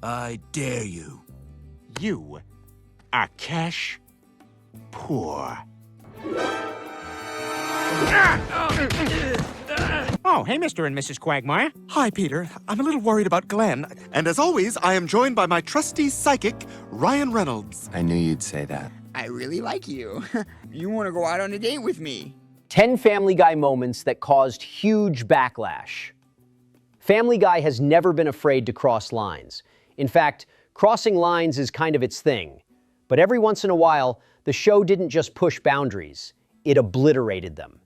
I dare you. You are cash poor. Oh, hey, Mr. and Mrs. Quagmire. Hi, Peter. I'm a little worried about Glenn. And as always, I am joined by my trusty psychic, Ryan Reynolds. I knew you'd say that. I really like you. You want to go out on a date with me? 10 Family Guy moments that caused huge backlash. Family Guy has never been afraid to cross lines. In fact, crossing lines is kind of its thing. But every once in a while, the show didn't just push boundaries, it obliterated them.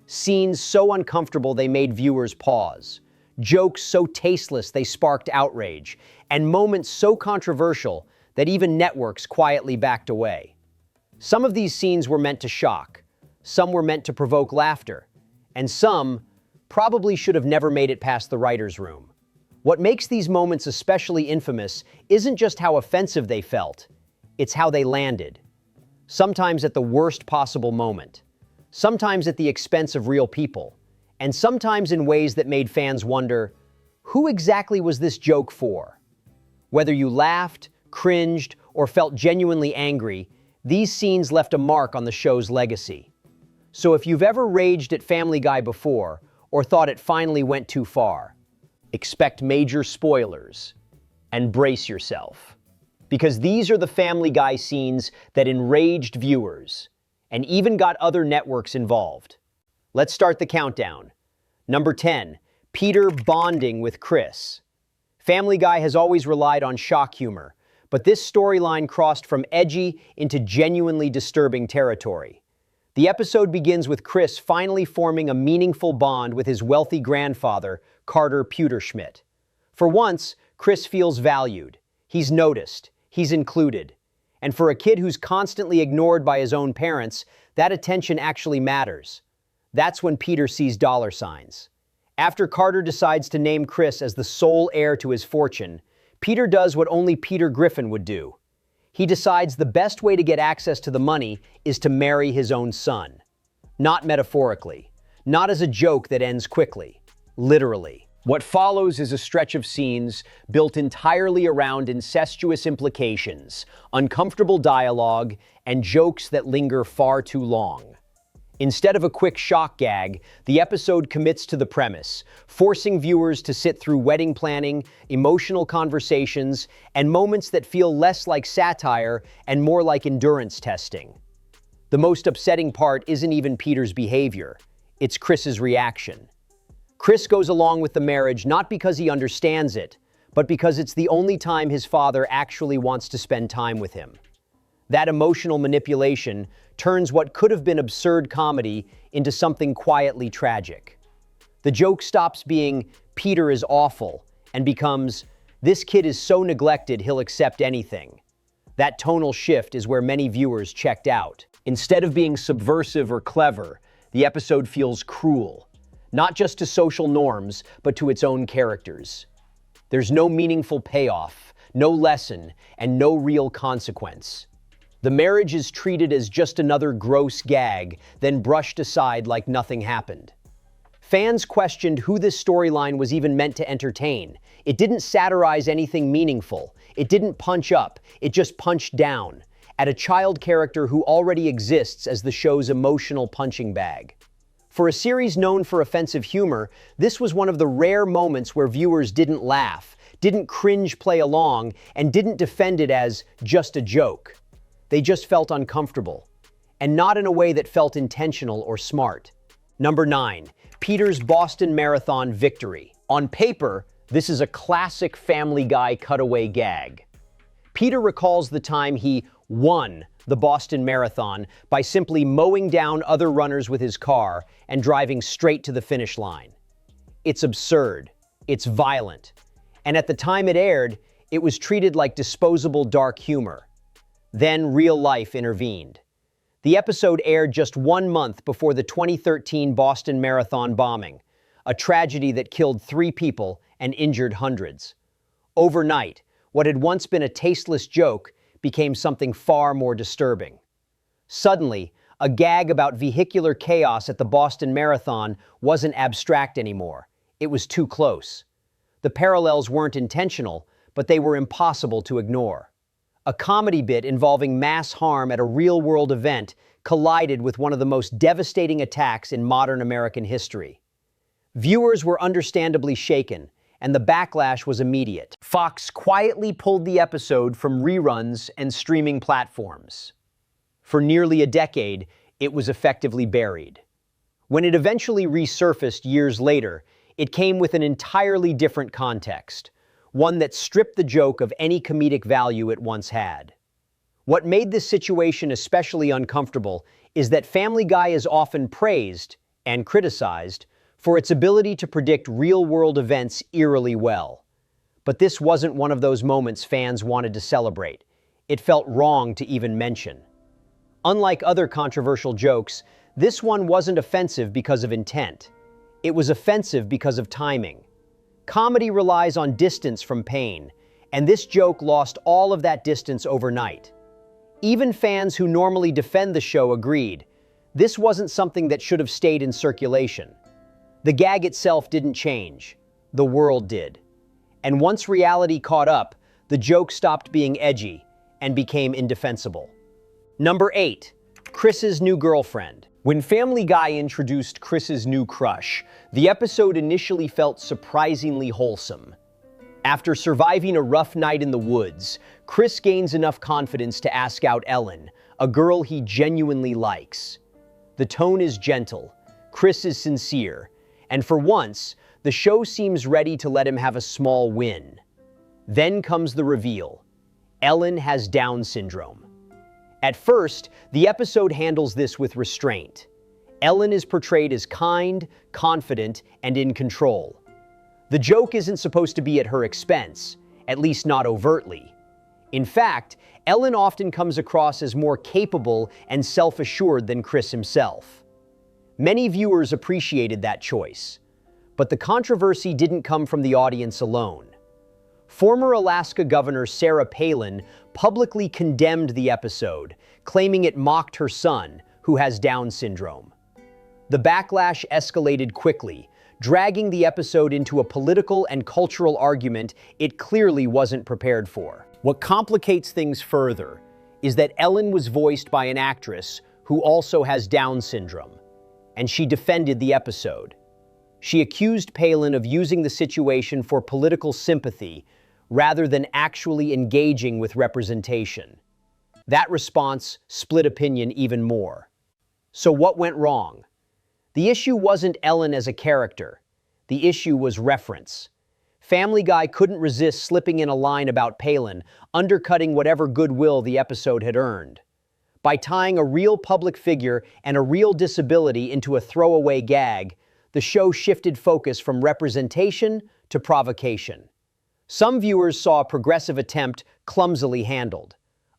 Scenes so uncomfortable they made viewers pause. Jokes so tasteless they sparked outrage. And moments so controversial that even networks quietly backed away. Some of these scenes were meant to shock. Some were meant to provoke laughter. And some probably should have never made it past the writer's room. What makes these moments especially infamous isn't just how offensive they felt, it's how they landed. Sometimes at the worst possible moment. Sometimes at the expense of real people, and sometimes in ways that made fans wonder, who exactly was this joke for? Whether you laughed, cringed, or felt genuinely angry, these scenes left a mark on the show's legacy. So if you've ever raged at Family Guy before, or thought it finally went too far, expect major spoilers, and brace yourself. Because these are the Family Guy scenes that enraged viewers, and even got other networks involved. Let's start the countdown. Number 10, Peter bonding with Chris. Family Guy has always relied on shock humor, but this storyline crossed from edgy into genuinely disturbing territory. The episode begins with Chris finally forming a meaningful bond with his wealthy grandfather, Carter Pewterschmidt. For once, Chris feels valued. He's noticed. He's included. And for a kid who's constantly ignored by his own parents, that attention actually matters. That's when Peter sees dollar signs. After Carter decides to name Chris as the sole heir to his fortune, Peter does what only Peter Griffin would do. He decides the best way to get access to the money is to marry his own son. Not metaphorically. Not as a joke that ends quickly. Literally. What follows is a stretch of scenes built entirely around incestuous implications, uncomfortable dialogue, and jokes that linger far too long. Instead of a quick shock gag, the episode commits to the premise, forcing viewers to sit through wedding planning, emotional conversations, and moments that feel less like satire and more like endurance testing. The most upsetting part isn't even Peter's behavior, it's Chris's reaction. Chris goes along with the marriage not because he understands it, but because it's the only time his father actually wants to spend time with him. That emotional manipulation turns what could have been absurd comedy into something quietly tragic. The joke stops being, Peter is awful, and becomes, this kid is so neglected he'll accept anything. That tonal shift is where many viewers checked out. Instead of being subversive or clever, the episode feels cruel. Not just to social norms, but to its own characters. There's no meaningful payoff, no lesson, and no real consequence. The marriage is treated as just another gross gag, then brushed aside like nothing happened. Fans questioned who this storyline was even meant to entertain. It didn't satirize anything meaningful. It didn't punch up. It just punched down at a child character who already exists as the show's emotional punching bag. For a series known for offensive humor, this was one of the rare moments where viewers didn't laugh, didn't cringe play along, and didn't defend it as just a joke. They just felt uncomfortable, and not in a way that felt intentional or smart. Number 9, Peter's Boston Marathon victory. On paper, this is a classic Family Guy cutaway gag. Peter recalls the time he won the Boston Marathon by simply mowing down other runners with his car and driving straight to the finish line. It's absurd. It's violent. And at the time it aired, it was treated like disposable dark humor. Then real life intervened. The episode aired just 1 month before the 2013 Boston Marathon bombing, a tragedy that killed 3 people and injured hundreds. Overnight, what had once been a tasteless joke became something far more disturbing. Suddenly, a gag about vehicular chaos at the Boston Marathon wasn't abstract anymore. It was too close. The parallels weren't intentional, but they were impossible to ignore. A comedy bit involving mass harm at a real-world event collided with one of the most devastating attacks in modern American history. Viewers were understandably shaken, and the backlash was immediate. Fox quietly pulled the episode from reruns and streaming platforms. For nearly a decade, it was effectively buried. When it eventually resurfaced years later, it came with an entirely different context, one that stripped the joke of any comedic value it once had. What made this situation especially uncomfortable is that Family Guy is often praised, and criticized, for its ability to predict real-world events eerily well. But this wasn't one of those moments fans wanted to celebrate. It felt wrong to even mention. Unlike other controversial jokes, this one wasn't offensive because of intent. It was offensive because of timing. Comedy relies on distance from pain, and this joke lost all of that distance overnight. Even fans who normally defend the show agreed. This wasn't something that should have stayed in circulation. The gag itself didn't change. The world did. And once reality caught up, the joke stopped being edgy and became indefensible. Number 8. Chris's new girlfriend. When Family Guy introduced Chris's new crush, the episode initially felt surprisingly wholesome. After surviving a rough night in the woods, Chris gains enough confidence to ask out Ellen, a girl he genuinely likes. The tone is gentle, Chris is sincere, and for once, the show seems ready to let him have a small win. Then comes the reveal. Ellen has Down syndrome. At first, the episode handles this with restraint. Ellen is portrayed as kind, confident, and in control. The joke isn't supposed to be at her expense, at least not overtly. In fact, Ellen often comes across as more capable and self-assured than Chris himself. Many viewers appreciated that choice, but the controversy didn't come from the audience alone. Former Alaska Governor Sarah Palin publicly condemned the episode, claiming it mocked her son, who has Down syndrome. The backlash escalated quickly, dragging the episode into a political and cultural argument it clearly wasn't prepared for. What complicates things further is that Ellen was voiced by an actress who also has Down syndrome, and she defended the episode. She accused Palin of using the situation for political sympathy rather than actually engaging with representation. That response split opinion even more. So what went wrong? The issue wasn't Ellen as a character. The issue was reference. Family Guy couldn't resist slipping in a line about Palin, undercutting whatever goodwill the episode had earned. By tying a real public figure and a real disability into a throwaway gag, the show shifted focus from representation to provocation. Some viewers saw a progressive attempt clumsily handled.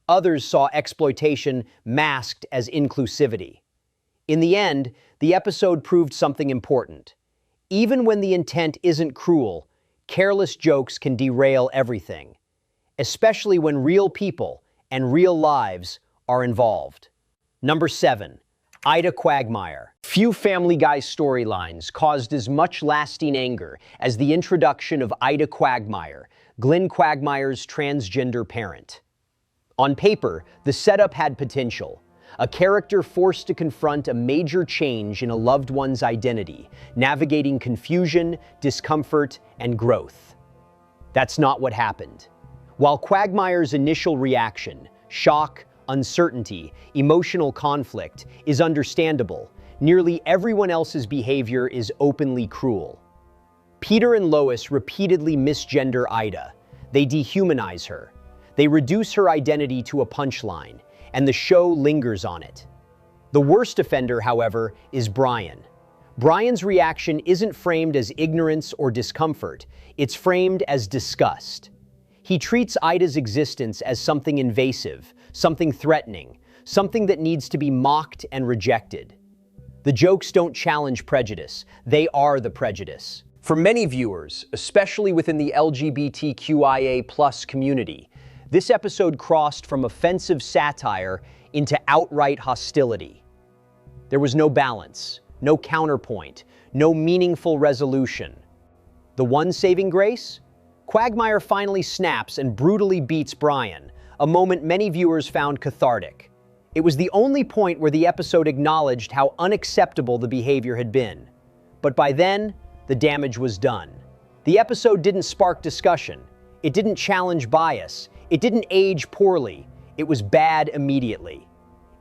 Others saw exploitation masked as inclusivity. In the end, the episode proved something important. Even when the intent isn't cruel, careless jokes can derail everything, especially when real people and real lives are involved. Number 7. Ida Quagmire. Few Family Guy storylines caused as much lasting anger as the introduction of Ida Quagmire, Glenn Quagmire's transgender parent. On paper, the setup had potential. A character forced to confront a major change in a loved one's identity, navigating confusion, discomfort, and growth. That's not what happened. While Quagmire's initial reaction, shock, uncertainty, emotional conflict, is understandable, nearly everyone else's behavior is openly cruel. Peter and Lois repeatedly misgender Ida. They dehumanize her. They reduce her identity to a punchline, and the show lingers on it. The worst offender, however, is Brian. Brian's reaction isn't framed as ignorance or discomfort, it's framed as disgust. He treats Ida's existence as something invasive, something threatening, something that needs to be mocked and rejected. The jokes don't challenge prejudice, they are the prejudice. For many viewers, especially within the LGBTQIA+ community, this episode crossed from offensive satire into outright hostility. There was no balance, no counterpoint, no meaningful resolution. The one saving grace? Quagmire finally snaps and brutally beats Brian, a moment many viewers found cathartic. It was the only point where the episode acknowledged how unacceptable the behavior had been. But by then, the damage was done. The episode didn't spark discussion. It didn't challenge bias. It didn't age poorly. It was bad immediately.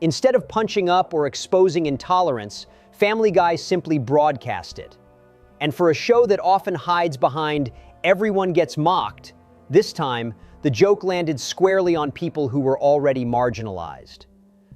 Instead of punching up or exposing intolerance, Family Guy simply broadcast it. And for a show that often hides behind "everyone gets mocked," this time, the joke landed squarely on people who were already marginalized.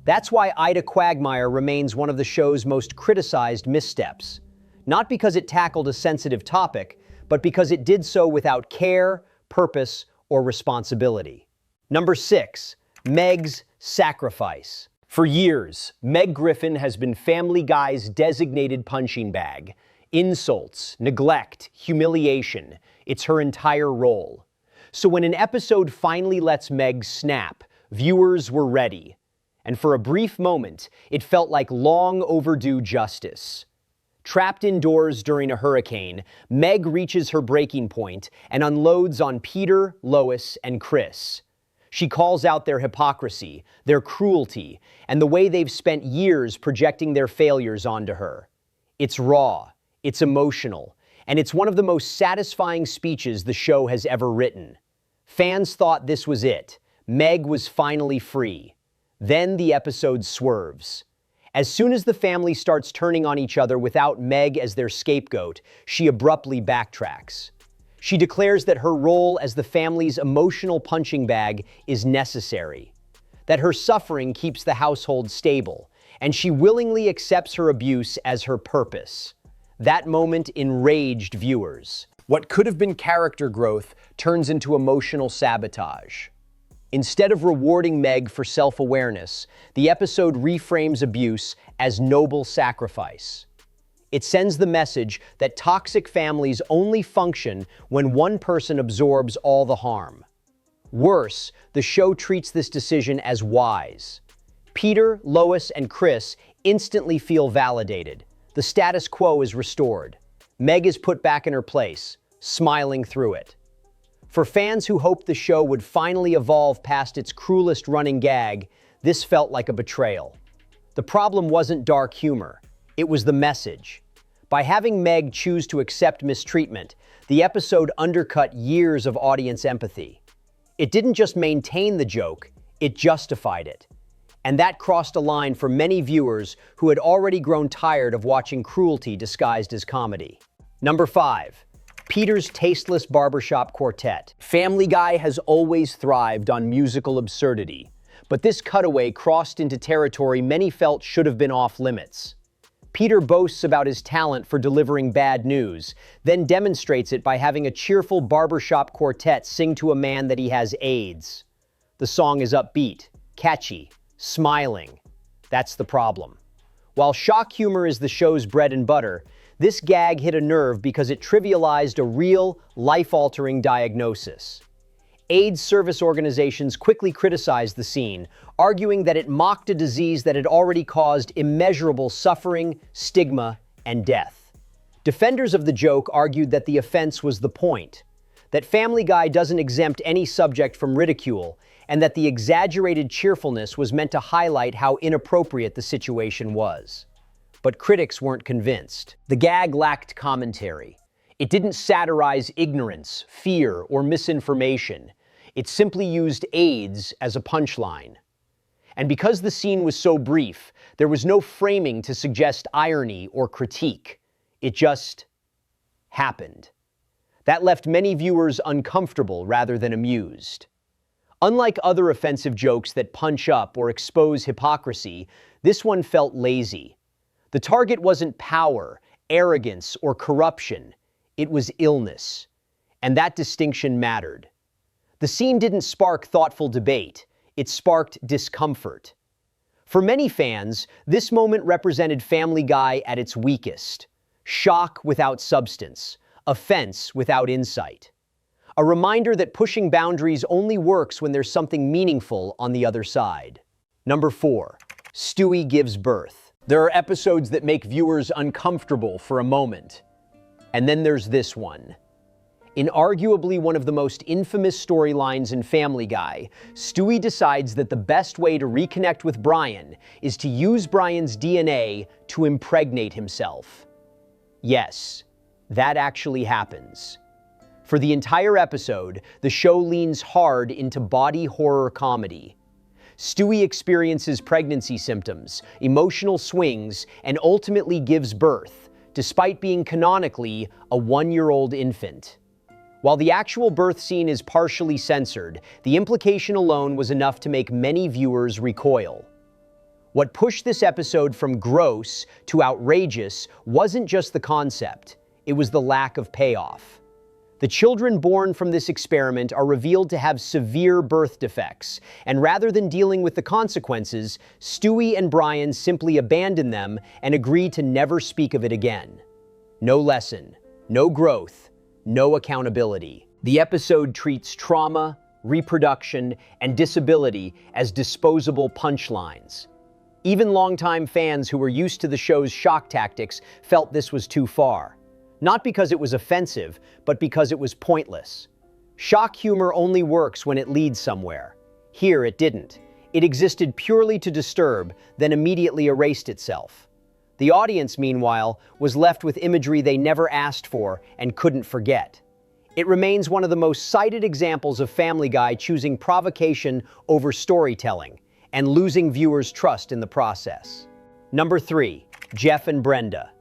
That's why Ida Quagmire remains one of the show's most criticized missteps. Not because it tackled a sensitive topic, but because it did so without care, purpose, or responsibility. Number 6, Meg's sacrifice. For years, Meg Griffin has been Family Guy's designated punching bag. Insults, neglect, humiliation, it's her entire role. So when an episode finally lets Meg snap, viewers were ready. And for a brief moment, it felt like long overdue justice. Trapped indoors during a hurricane, Meg reaches her breaking point and unloads on Peter, Lois, and Chris. She calls out their hypocrisy, their cruelty, and the way they've spent years projecting their failures onto her. It's raw, it's emotional, and it's one of the most satisfying speeches the show has ever written. Fans thought this was it. Meg was finally free. Then the episode swerves. As soon as the family starts turning on each other without Meg as their scapegoat, she abruptly backtracks. She declares that her role as the family's emotional punching bag is necessary, that her suffering keeps the household stable, and she willingly accepts her abuse as her purpose. That moment enraged viewers. What could have been character growth turns into emotional sabotage. Instead of rewarding Meg for self-awareness, the episode reframes abuse as noble sacrifice. It sends the message that toxic families only function when one person absorbs all the harm. Worse, the show treats this decision as wise. Peter, Lois, and Chris instantly feel validated. The status quo is restored. Meg is put back in her place, smiling through it. For fans who hoped the show would finally evolve past its cruelest running gag, this felt like a betrayal. The problem wasn't dark humor, it was the message. By having Meg choose to accept mistreatment, the episode undercut years of audience empathy. It didn't just maintain the joke, it justified it. And that crossed a line for many viewers who had already grown tired of watching cruelty disguised as comedy. Number 5. Peter's tasteless barbershop quartet. Family Guy has always thrived on musical absurdity, but this cutaway crossed into territory many felt should have been off limits. Peter boasts about his talent for delivering bad news, then demonstrates it by having a cheerful barbershop quartet sing to a man that he has AIDS. The song is upbeat, catchy, smiling. That's the problem. While shock humor is the show's bread and butter, this gag hit a nerve because it trivialized a real, life-altering diagnosis. AIDS service organizations quickly criticized the scene, arguing that it mocked a disease that had already caused immeasurable suffering, stigma, and death. Defenders of the joke argued that the offense was the point, that Family Guy doesn't exempt any subject from ridicule, and that the exaggerated cheerfulness was meant to highlight how inappropriate the situation was. But critics weren't convinced. The gag lacked commentary. It didn't satirize ignorance, fear, or misinformation. It simply used AIDS as a punchline. And because the scene was so brief, there was no framing to suggest irony or critique. It just happened. That left many viewers uncomfortable rather than amused. Unlike other offensive jokes that punch up or expose hypocrisy, this one felt lazy. The target wasn't power, arrogance, or corruption. It was illness. And that distinction mattered. The scene didn't spark thoughtful debate. It sparked discomfort. For many fans, this moment represented Family Guy at its weakest. Shock without substance. Offense without insight. A reminder that pushing boundaries only works when there's something meaningful on the other side. Number 4. Stewie gives birth. There are episodes that make viewers uncomfortable for a moment. And then there's this one. In arguably one of the most infamous storylines in Family Guy, Stewie decides that the best way to reconnect with Brian is to use Brian's DNA to impregnate himself. Yes, that actually happens. For the entire episode, the show leans hard into body horror comedy. Stewie experiences pregnancy symptoms, emotional swings, and ultimately gives birth, despite being canonically a 1-year-old infant. While the actual birth scene is partially censored, the implication alone was enough to make many viewers recoil. What pushed this episode from gross to outrageous wasn't just the concept, it was the lack of payoff. The children born from this experiment are revealed to have severe birth defects, and rather than dealing with the consequences, Stewie and Brian simply abandon them and agree to never speak of it again. No lesson, no growth, no accountability. The episode treats trauma, reproduction, and disability as disposable punchlines. Even longtime fans who were used to the show's shock tactics felt this was too far. Not because it was offensive, but because it was pointless. Shock humor only works when it leads somewhere. Here it didn't. It existed purely to disturb, then immediately erased itself. The audience, meanwhile, was left with imagery they never asked for and couldn't forget. It remains one of the most cited examples of Family Guy choosing provocation over storytelling and losing viewers' trust in the process. Number 3, Jeff and Brenda.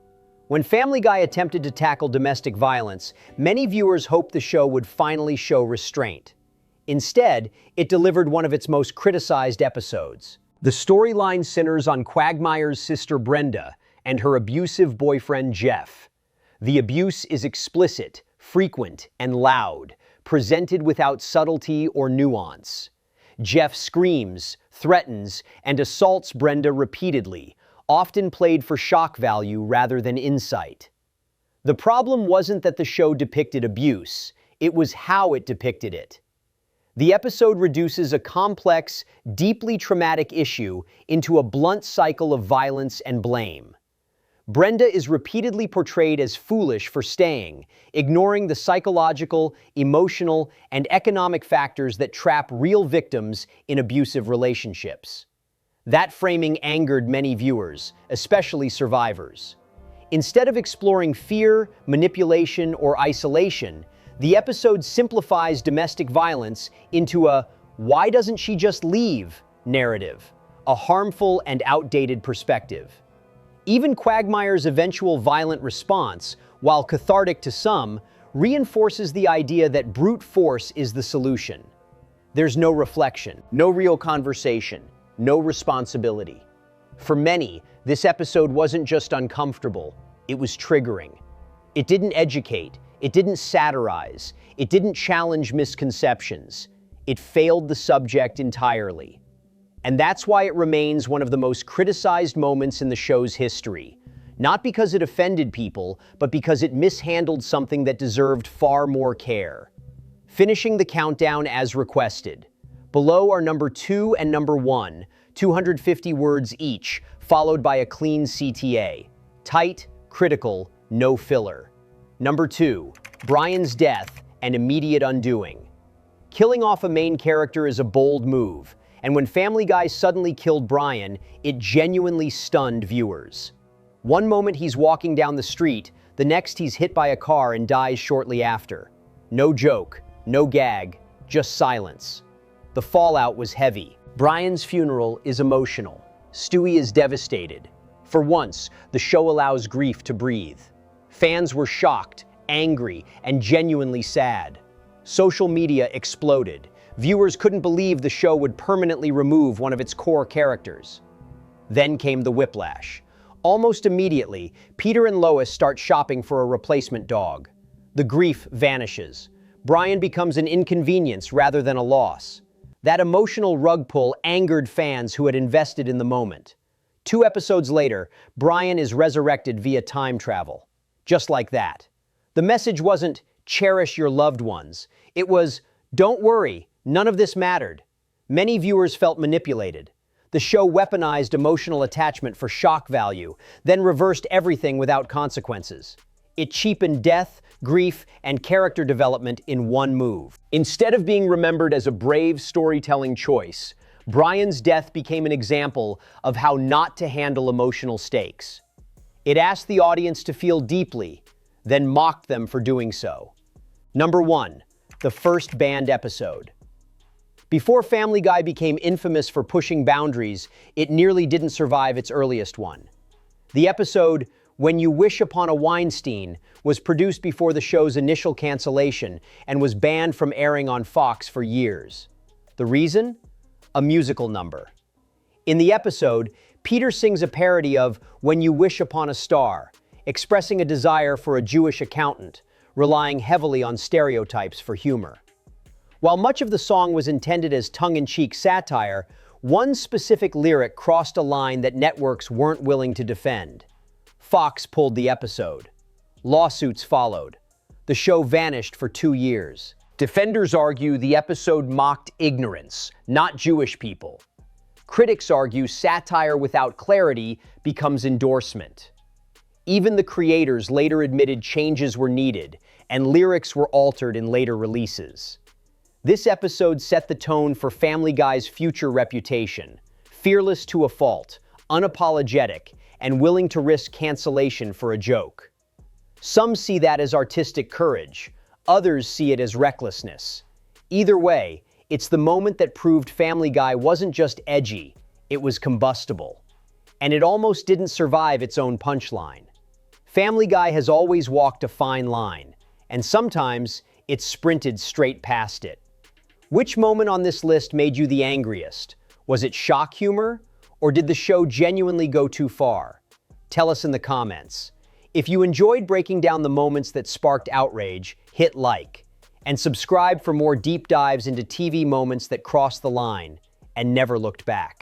When Family Guy attempted to tackle domestic violence, many viewers hoped the show would finally show restraint. Instead, it delivered one of its most criticized episodes. The storyline centers on Quagmire's sister Brenda and her abusive boyfriend Jeff. The abuse is explicit, frequent, and loud, presented without subtlety or nuance. Jeff screams, threatens, and assaults Brenda repeatedly, often played for shock value rather than insight. The problem wasn't that the show depicted abuse, it was how it depicted it. The episode reduces a complex, deeply traumatic issue into a blunt cycle of violence and blame. Brenda is repeatedly portrayed as foolish for staying, ignoring the psychological, emotional, and economic factors that trap real victims in abusive relationships. That framing angered many viewers, especially survivors. Instead of exploring fear, manipulation, or isolation, the episode simplifies domestic violence into a "why doesn't she just leave" narrative, a harmful and outdated perspective. Even Quagmire's eventual violent response, while cathartic to some, reinforces the idea that brute force is the solution. There's no reflection, no real conversation, no responsibility. For many, this episode wasn't just uncomfortable, it was triggering. It didn't educate, it didn't satirize, it didn't challenge misconceptions. It failed the subject entirely. And that's why it remains one of the most criticized moments in the show's history. Not because it offended people, but because it mishandled something that deserved far more care. Finishing the countdown as requested. Below are number 2 and number 1, 250 words each, followed by a clean CTA. Tight, critical, no filler. Number 2, Brian's death and immediate undoing. Killing off a main character is a bold move, and when Family Guy suddenly killed Brian, it genuinely stunned viewers. One moment he's walking down the street, the next he's hit by a car and dies shortly after. No joke, no gag, just silence. The fallout was heavy. Brian's funeral is emotional. Stewie is devastated. For once, the show allows grief to breathe. Fans were shocked, angry, and genuinely sad. Social media exploded. Viewers couldn't believe the show would permanently remove one of its core characters. Then came the whiplash. Almost immediately, Peter and Lois start shopping for a replacement dog. The grief vanishes. Brian becomes an inconvenience rather than a loss. That emotional rug pull angered fans who had invested in the moment. 2 episodes later, Brian is resurrected via time travel. Just like that. The message wasn't, "cherish your loved ones." It was, "don't worry, none of this mattered." Many viewers felt manipulated. The show weaponized emotional attachment for shock value, then reversed everything without consequences. It cheapened death, grief, and character development in one move. Instead of being remembered as a brave storytelling choice, Brian's death became an example of how not to handle emotional stakes. It asked the audience to feel deeply, then mocked them for doing so. Number 1, the first banned episode. Before Family Guy became infamous for pushing boundaries, it nearly didn't survive its earliest one. The episode, When You Wish Upon a Weinstein, was produced before the show's initial cancellation and was banned from airing on Fox for years. The reason? A musical number. In the episode, Peter sings a parody of When You Wish Upon a Star, expressing a desire for a Jewish accountant, relying heavily on stereotypes for humor. While much of the song was intended as tongue-in-cheek satire, one specific lyric crossed a line that networks weren't willing to defend. Fox pulled the episode. Lawsuits followed. The show vanished for 2 years. Defenders argue the episode mocked ignorance, not Jewish people. Critics argue satire without clarity becomes endorsement. Even the creators later admitted changes were needed, and lyrics were altered in later releases. This episode set the tone for Family Guy's future reputation: fearless to a fault, unapologetic, and willing to risk cancellation for a joke. Some see that as artistic courage, others see it as recklessness. Either way, it's the moment that proved Family Guy wasn't just edgy, it was combustible. And it almost didn't survive its own punchline. Family Guy has always walked a fine line, and sometimes it's sprinted straight past it. Which moment on this list made you the angriest? Was it shock humor, or did the show genuinely go too far? Tell us in the comments. If you enjoyed breaking down the moments that sparked outrage, hit like, and subscribe for more deep dives into TV moments that crossed the line and never looked back.